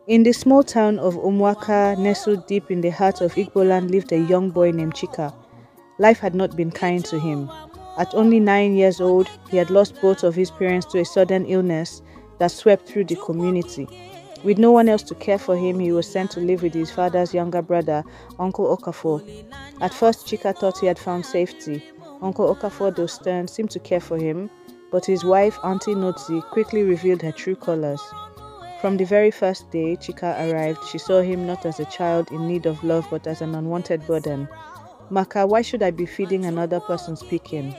In the small town of Umwaka, nestled deep in the heart of Igboland, lived a young boy named Chika. Life had not been kind to him. At only 9 years old, he had lost both of his parents to a sudden illness that swept through the community. With no one else to care for him, he was sent to live with his father's younger brother, Uncle Okafor. At first, Chika thought he had found safety. Uncle Okafor, though stern, seemed to care for him, but his wife, Auntie Notzi, quickly revealed her true colors. From the very first day Chika arrived, she saw him not as a child in need of love but as an unwanted burden. "Maka, why should I be feeding another person's pikin?"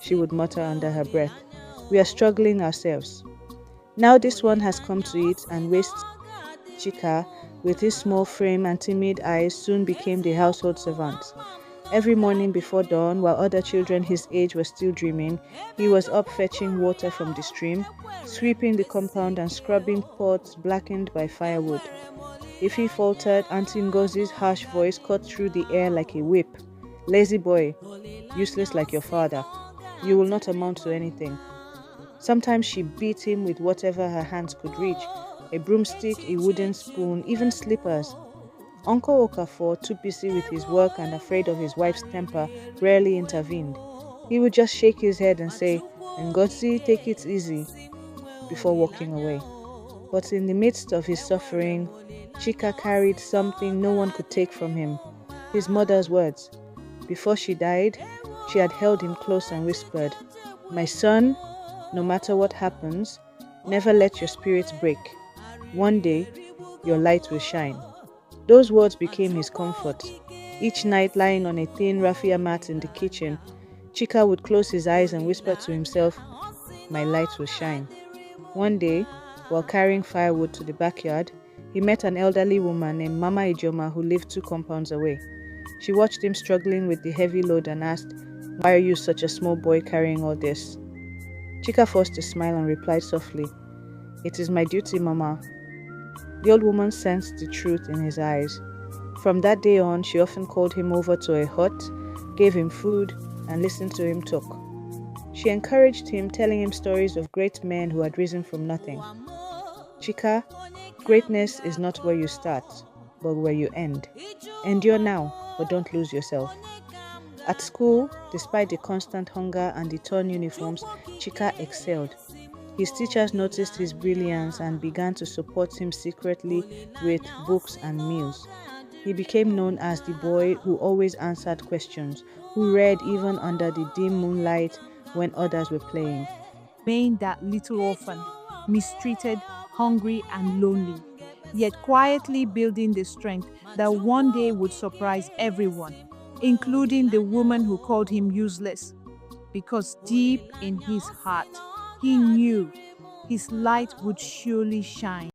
she would mutter under her breath. "We are struggling ourselves." Now this one has come to it, and waste Chika, with his small frame and timid eyes, soon became the household servant. Every morning before dawn, while other children his age were still dreaming, he was up fetching water from the stream, sweeping the compound and scrubbing pots blackened by firewood. If he faltered, Auntie Ngozi's harsh voice cut through the air like a whip. "Lazy boy, useless like your father. You will not amount to anything." Sometimes she beat him with whatever her hands could reach, a broomstick, a wooden spoon, even slippers. Uncle Okafor, too busy with his work and afraid of his wife's temper, rarely intervened. He would just shake his head and say, "Ngozi, take it easy," before walking away. But in the midst of his suffering, Chika carried something no one could take from him: his mother's words. Before she died, she had held him close and whispered, "My son, no matter what happens, never let your spirit break. One day, your light will shine." Those words became his comfort. Each night, lying on a thin raffia mat in the kitchen, Chika would close his eyes and whisper to himself, "My light will shine." One day, while carrying firewood to the backyard, he met an elderly woman named Mama Ijoma who lived 2 compounds away. She watched him struggling with the heavy load and asked, "Why are you such a small boy carrying all this?" Chika forced a smile and replied softly, "It is my duty, Mama." The old woman sensed the truth in his eyes. From that day on, she often called him over to a hut, gave him food, and listened to him talk. She encouraged him, telling him stories of great men who had risen from nothing. "Chika, greatness is not where you start, but where you end. Endure now, but don't lose yourself." At school, despite the constant hunger and the torn uniforms, Chika excelled. His teachers noticed his brilliance and began to support him secretly with books and meals. He became known as the boy who always answered questions, who read even under the dim moonlight when others were playing. Remained that little orphan, mistreated, hungry, and lonely, yet quietly building the strength that one day would surprise everyone, including the woman who called him useless. Because deep in his heart, he knew his light would surely shine.